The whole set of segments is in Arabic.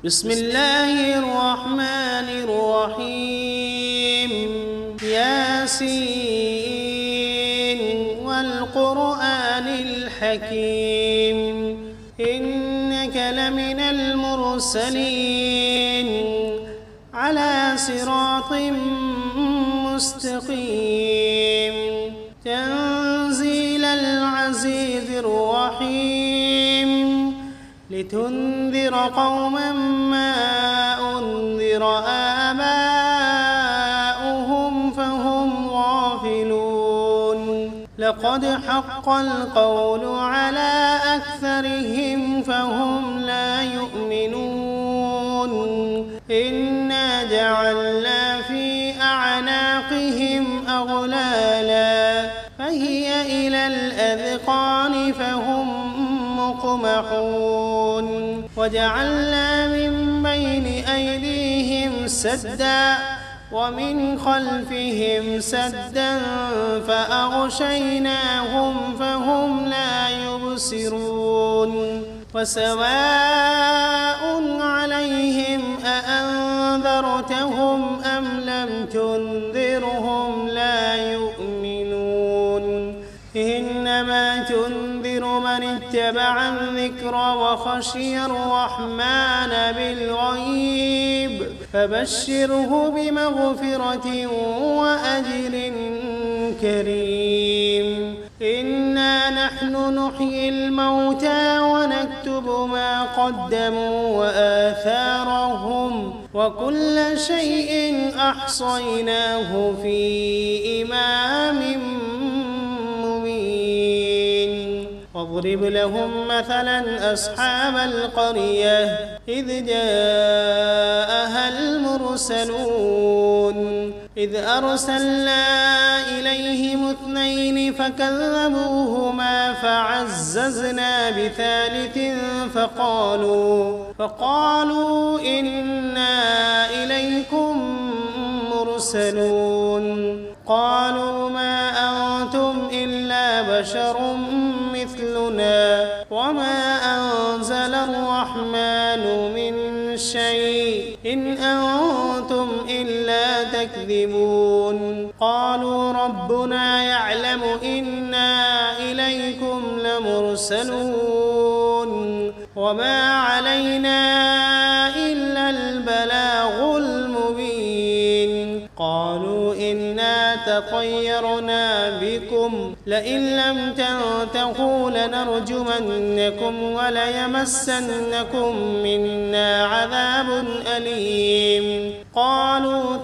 بسم الله الرحمن الرحيم ياسين والقرآن الحكيم إنك لمن المرسلين على صراط مستقيم تنزيل العزيز الرحيم لتنذر قوما ما أنذر آباؤهم فهم غافلون لقد حق القول على أكثرهم فهم لا يؤمنون إنا جعلنا في أعناقهم أغلالا فهي إلى الأذقان فهم مقمحون وجعلنا من بين أيديهم سدا ومن خلفهم سدا فأغشيناهم فهم لا يبصرون وسواء عليهم أأنذرتهم أم لم تنذرهم لا يؤمنون إنما تنذر من اتبع الذكر وخشي الرحمن بالغيب فبشره بمغفرة وأجر كريم إنا نحن نحيي الموتى ونكتب ما قدموا وآثارهم وكل شيء أحصيناه في إمام واضرب لهم مثلا أصحاب القرية إذ جاءها المرسلون إذ أرسلنا إليهم 2 فكذبوهما فعززنا بثالث فقالوا إنا إليكم مرسلون قالوا ما أنتم إلا بشر مثلنا وما أنزل الرحمن من شيء إن أنتم إلا تكذبون قالوا ربنا يعلم إنا إليكم لمرسلون وما علينا إلا البلاغ المبين قالوا إنا تطيرنا بكم لئن لم تنتهوا لنرجمنكم وليمسنكم منا عذاب أليم قالوا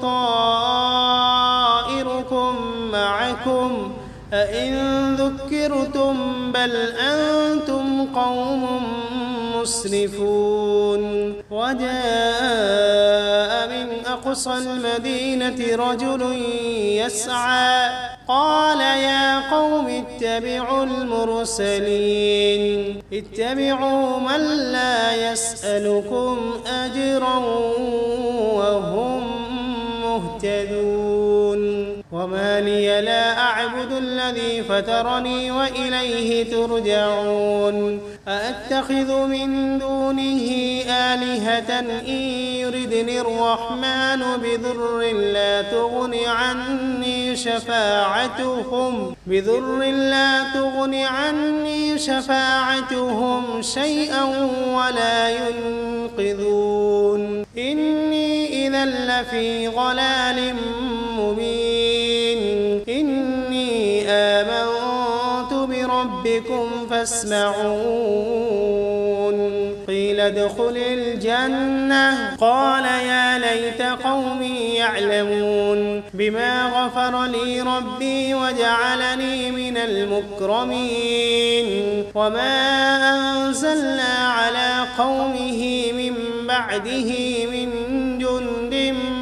طائركم معكم أئن ذكرتم بل أنتم قوم مسرفون وجاء من أقصى المدينة رجل يسعى قال يا قوم اتبعوا المرسلين اتبعوا من لا يسألكم أجرا وهم مهتدون وما لي لا أعبد الذي فطرني وإليه ترجعون أأتخذ من دونه آلهة إن يردني الرحمن بضر لا تغن عني شفاعتهم شيئا ولا ينقذون إني إذا لفي ضلال مبين إني آمنت بربكم فاسمعون قيل ادخل الجنة قال يا ليت قومي يعلمون بما غفر لي ربي وجعلني من المكرمين وما أنزلنا على قومه من بعده من جند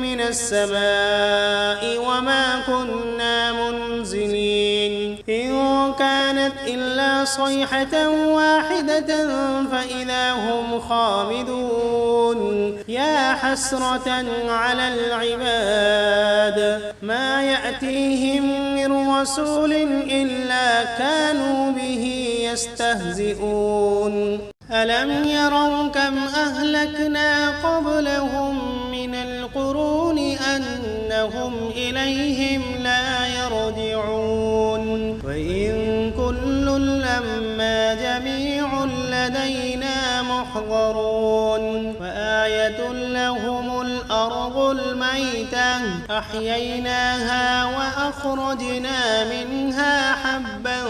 من السماء وما كنا منزلين إن كانت إلا صيحة واحدة فإذا هم خامدون يا حسرة على العباد ما يأتيهم من رسول إلا كانوا به يستهزئون ألم يروا كم أهلكنا قبلهم من القرون أنهم إليهم لا يرجعون وإن كل لما جميع لدينا محضرون وآية لهم الأرض الميتة أحييناها وأخرجنا منها حبا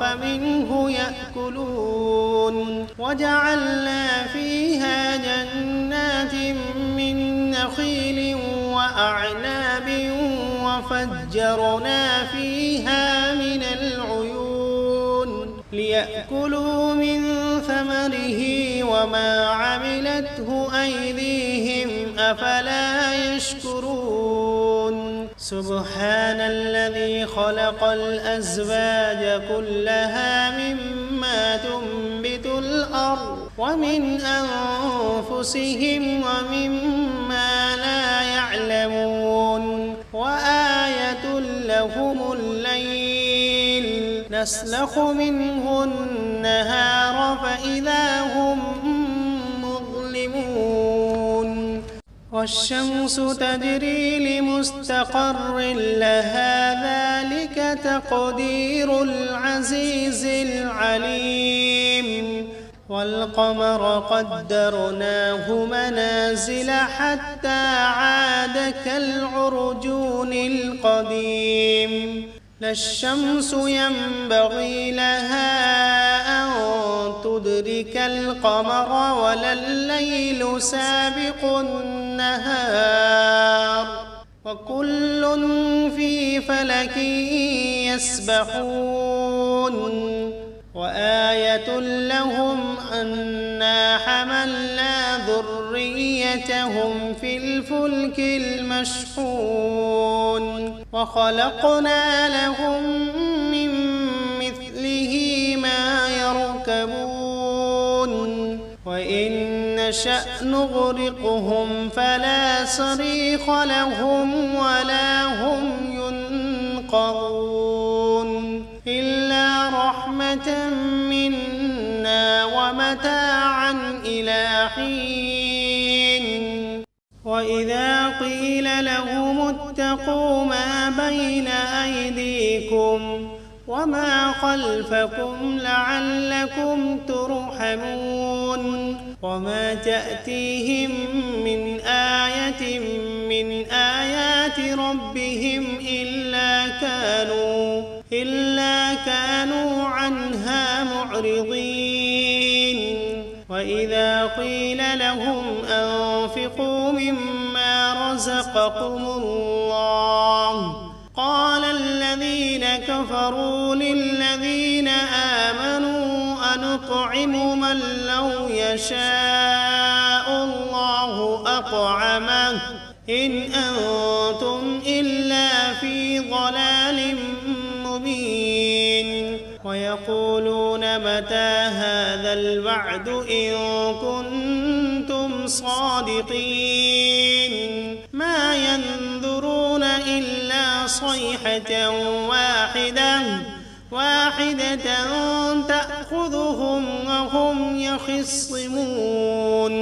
فمنه يأكلون وجعلنا فيها جنات من نخيل وأعناب وفجرنا فيها من العيون ليأكلوا من ثمره وما عملته أيديهم أفلا يشكرون سبحان الذي خلق الأزواج كلها مما تنبت الأرض ومن أنفسهم ومما لا يعلمون وآية لهم الليل نسلخ منه النهار فإذا هم مظلمون والشمس تجري لمستقر لها ذلك تقدير العزيز العليم والقمر قدرناه منازل حتى عاد كالعرجون القديم لا الشمس ينبغي لها أن تدرك القمر ولا الليل سابق النهار وكل في فلك يسبحون وآية لهم أنا حملنا ذريتهم في الفلك المشحون وخلقنا لهم من مثله ما يركبون وإن نشأ نغرقهم فلا صريخ لهم ولا هم ينقذون إلا رحمة منا ومتاعا إلى حين وإذا قيل لهم اتقوا ما بين أيديكم وما خلفكم لعلكم ترحمون وما تأتيهم من آية من آيات ربهم إلا كانوا عنها معرضين وإذا قيل لهم أنفقوا مما رزقكم الله قال الذين كفروا للذين آمنوا أنطعم من لو يشاء الله أطعمه إن أنتم إلا في ضلال مبين ويقولون متى هذا الوعد إن كنتم صادقين ما ينظرون إلا صيحة واحدة تأخذهم وهم يخصمون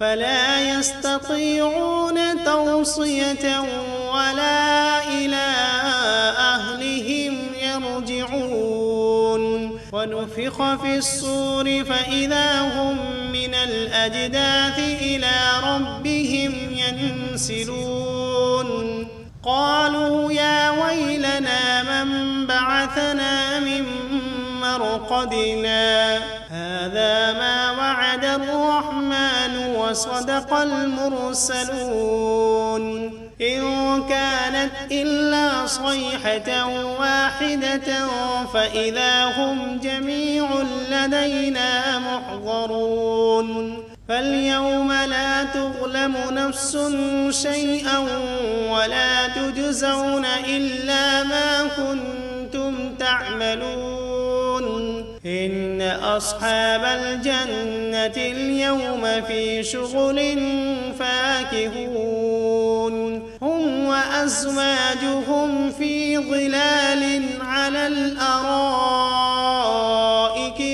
فلا يستطيعون توصية ولا إلى أهلهم يرجعون ونفخ في الصور فإذا هم من الأجداث إلى ربهم ينسلون قالوا يا ويلنا من بعثنا من مرقدنا هذا ما وعد الرحمن وصدق المرسلون إن كانت إلا صيحة واحدة فإذا هم جميع لدينا محضرون فاليوم لا تظلم نفس شيئا ولا تجزون إلا ما كنتم تعملون إن أصحاب الجنة اليوم في شغل فاكهون هم وأزواجهم في ظلال على الأرائك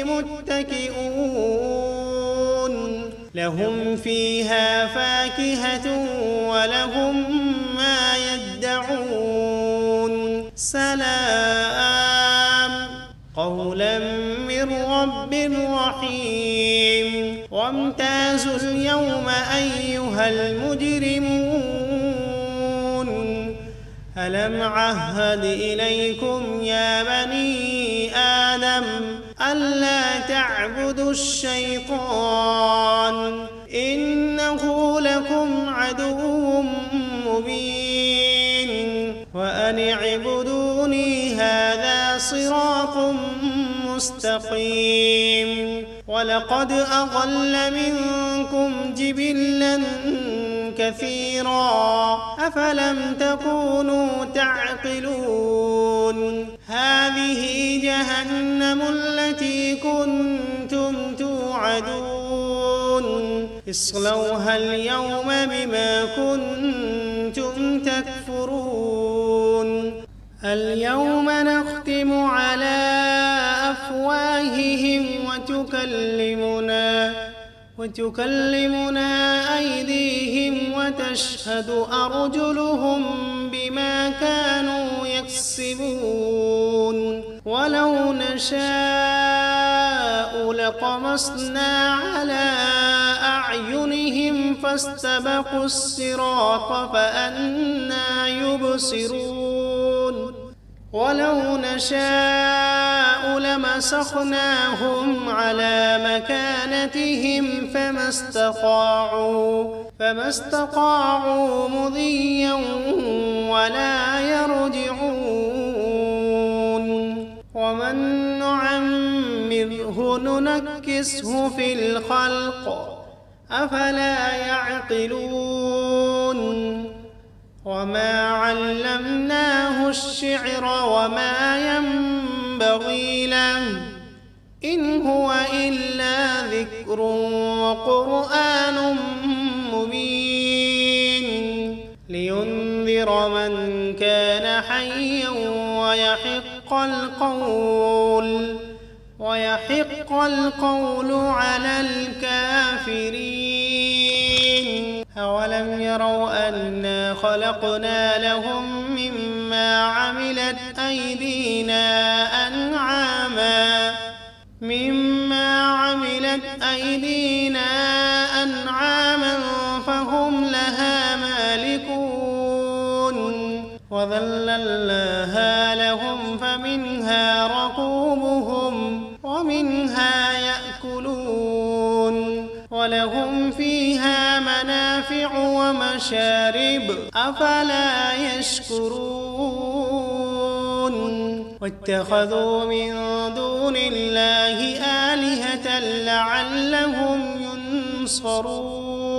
متكئون لهم فيها فاكهة ولهم ما يدعون سلام قولا من رب رحيم وامتازوا اليوم أيها المجرمون ألم عهد إليكم يا بني آدم ألا تعبدوا الشيطان إنه لكم عدو مبين وأن اعبدوني هذا صراط مستقيم ولقد أضل منكم جبلا كثيرا أفلم تكونوا تعقلون هذه جهنم التي كنتم توعدون اصلوها اليوم بما كنتم تكفرون اليوم نختم على أفواههم وتكلمنا أيديهم وتشهد أرجلهم بما كانوا يكسبون ولو نشاء لطمسنا على أعينهم فاستبقوا الصراط فأنى يبصرون ولو نشاء لمسخناهم على مكانتهم فما استطاعوا مضيا ولا يرجعون ومن نعمره ننكسه في الخلق أفلا يعقلون وما علمناه الشعر وما ينبغي له إن هو إلا ذكر وقرآن مبين لينذر من كان حيا ويحق القول على الكافرين أولم يروا أنا خلقنا لهم مما عملت أيدينا أنعاما فهم لها مالكون وذللناها لهم فمنها ركوبهم ومنها يأكلون ولهم فيها منافع ومشارب أفلا يشكرون واتخذوا من دون الله آلهة لعلهم ينصرون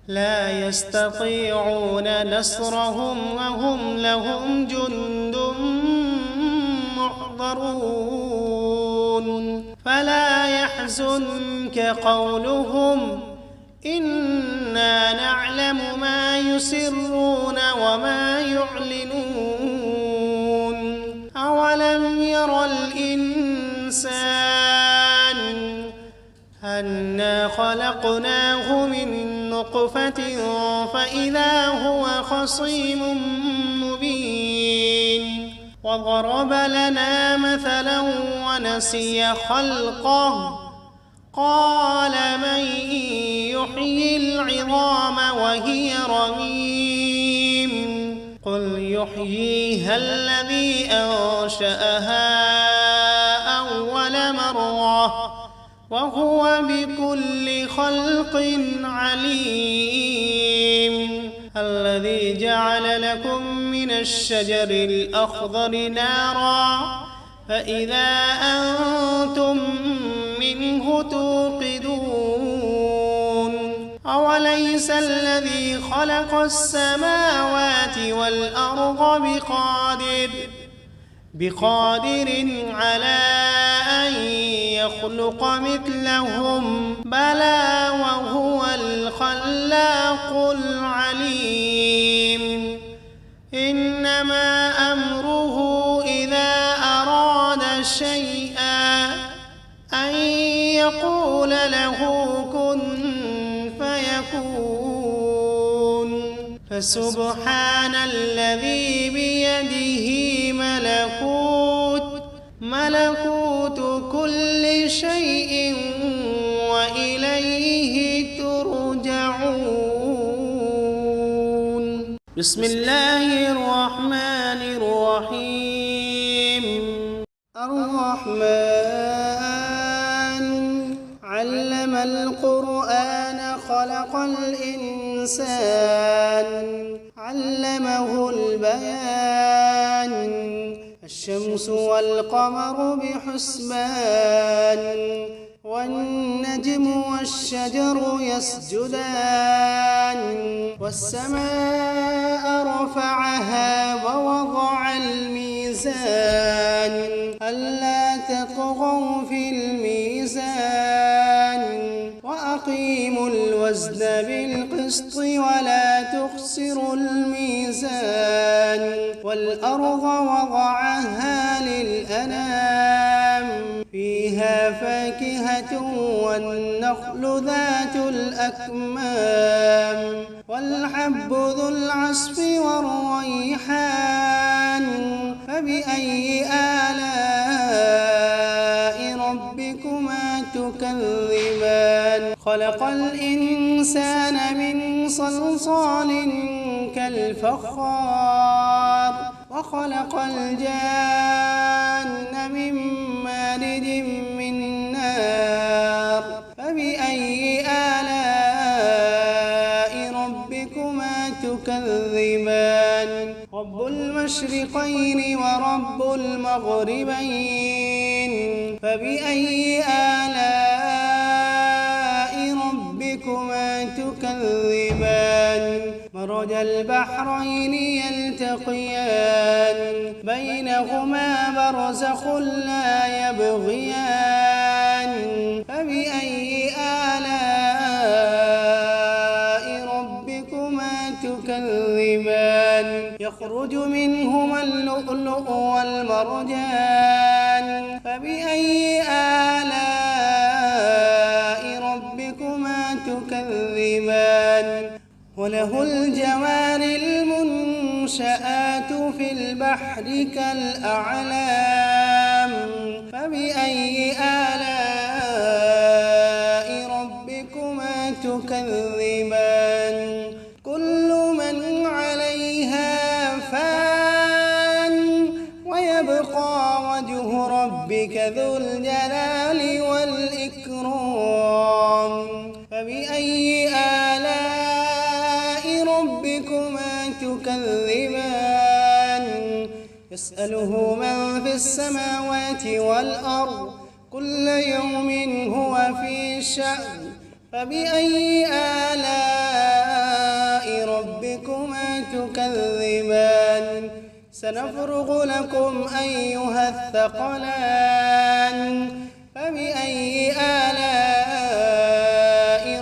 لا يستطيعون نصرهم وهم لهم جند محضرون فلا يحزنك قولهم إنا نعلم ما يسرون وما يعلنون أولم ير الإنسان أنا خلقناه من نطفة فإذا هو خصيم مبين وضرب لنا مثلا ونسي خلقه قال من يحيي العظام وهي رميم قل يحييها الذي أنشأها أول مرة وهو بكل خلق عليم الذي جعل لكم من الشجر الأخضر نارا فإذا أنتم منه توقدون أوليس الذي خلق السماوات والأرض بقادر على أن يخلق مثلهم بلى وهو الخلاق العليم إنما أمره إذا أراد شيئا أن يقول له كن فسبحان الذي بيده ملكوت كل شيء وإليه ترجعون. بسم الله الرحمن الرحيم. الرحمن علم القرآن خلق الإنسان علمه البيان الشمس والقمر بحسبان والنجم والشجر يسجدان والسماء رفعها ووضع الميزان ألا تطغوا في الميزان وأقيموا الوزن بالقسط ولا تخسروا الميزان والأرض وضعها للأنام فيها فاكهة والنخل ذات الأكمام والحب ذو العصف والريحان فبأي آلاء ربكما تكذبان خلق الإنسان من صلصال كالفخار وخلق الجان من مارد من نار فبأي آلاء ربكما تكذبان رب المشرقين ورب المغربين فبأي آلاء ربكما تكذبان مرج البحرين يلتقيان بينهما برزخ لا يبغيان فبأي آلاء ربكما تكذبان يخرج منهما اللؤلؤ والمرجان فبأي آلاء ربكما تكذبان وله الجوار المنشآت في البحر كالأعلام فبأي آلاء ربكما تكذبان كل من عليها فان ويبقى وجه ربك ذو الجلال والإكرام فبأي آلاء ربكما تكذبان يسأله من في السماوات والأرض كل يوم هو في شأن فبأي آلاء ربكما تكذبان سنفرغ لكم أيها الثقلان فبأي آلاء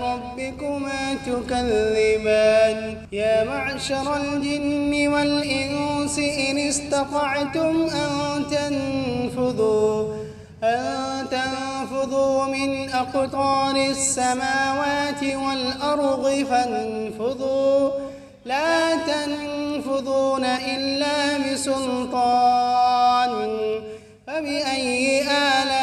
ربكما تكذبان يا معشر الجن والإنس إن استطعتم أن تنفذوا من أقطار السماوات والأرض فانفذوا لا تنفذون إلا بسلطان فبأي آلاء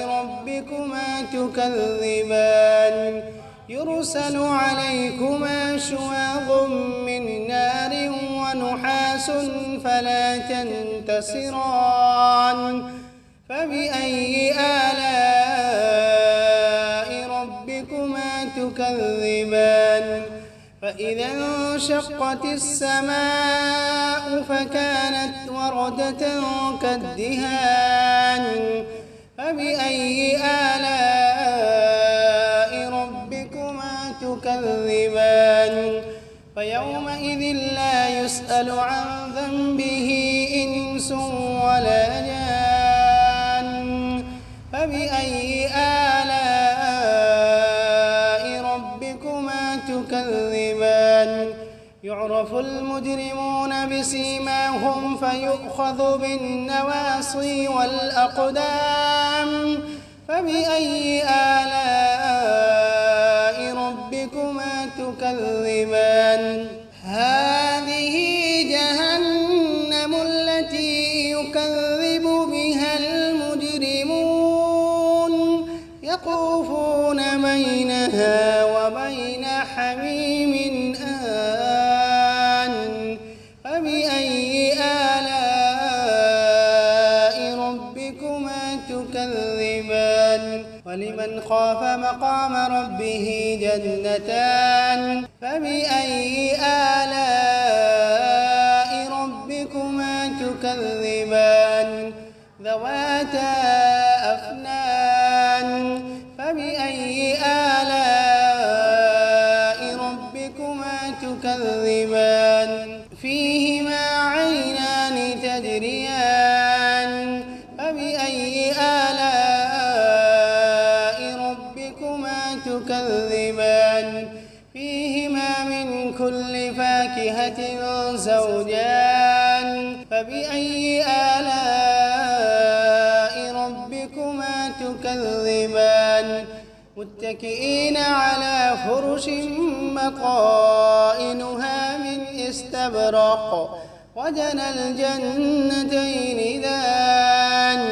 ربكما تكذبان يرسل عليكما شواظ من نار ونحاس فلا تنتصران فبأي آلاء ربكما تكذبان فإذا انشقت السماء فكانت وردة كالدهان فبأي آلاء ربكما تكذبان فيومئذ لا يسأل عن ذنبه إنس ولا جان فبأي آلاء ربكما تكذبان يعرف المجرمون بسيماهم فيؤخذ بالنواصي والأقدام فبأي آلاء ربكما تكذبان هذه جهنم التي يكذب بها المجرمون يطوفون بينها وبين حميم آن فبأي آلاء ربكما تكذبان ولمن خاف مقام ربه جنتان فبأي آلاء ربكما تكذبان ذواتا أفنان فبأي آلاء ربكما تكذبان فيهما عينان تجريان فبأي آلاء ربكما تكذبان فيهما من كل فاكهة زوجان فبأي آلاء ربكما تكذبان متكئين على فرش بطائنها من استبرق وجنى الجنتين دان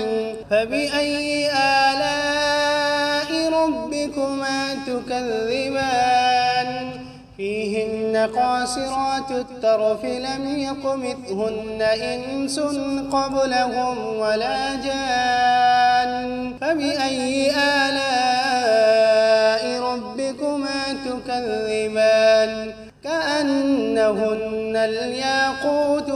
فبأي آلاء ربكما تكذبان فيهن قاصرات الطرف لم يطمثهن إنس قبلهم ولا جان فبأي آلاء ربكما تكذبان كأنهن الياقوت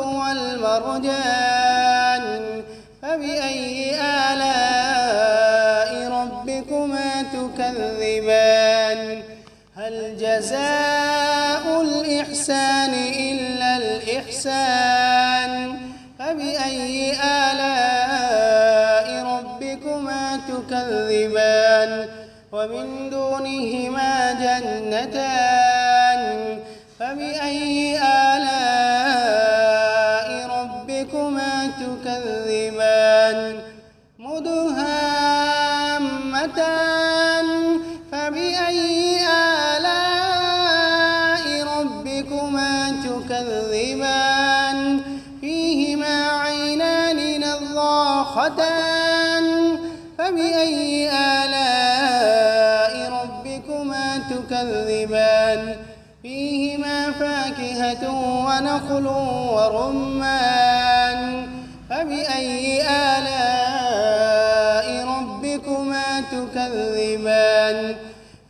والمرجان فبأي آلاء ربكما تكذبان هل جزاء الإحسان إلا الإحسان فبأي آلاء ربكما تكذبان ومن دونهما جنتان فبأي آلاء ربكما تكذبان مدهامتان فبأي آلاء ربكما تكذبان فيهما عينان نضاختان فبأي آلاء ربكما تكذبان فيهما فاكهة ونخل ورمان فبأي آلاء ربكما تكذبان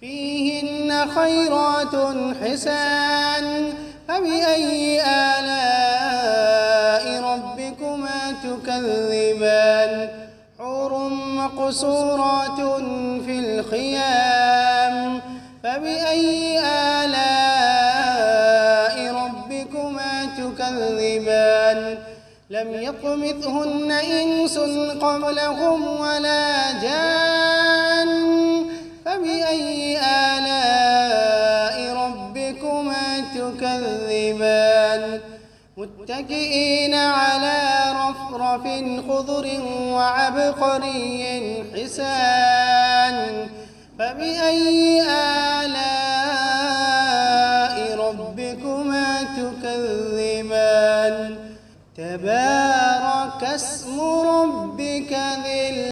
فيهن خيرات حسان فبأي آلاء ربكما تكذبان حور مقصورات في الخيام فبأي آلاء ربكما تكذبان لم يطمثهن إنس قبلهم ولا جان فبأي آلاء ربكما تكذبان متكئين على رفرف خضر وعبقري حسان فبأي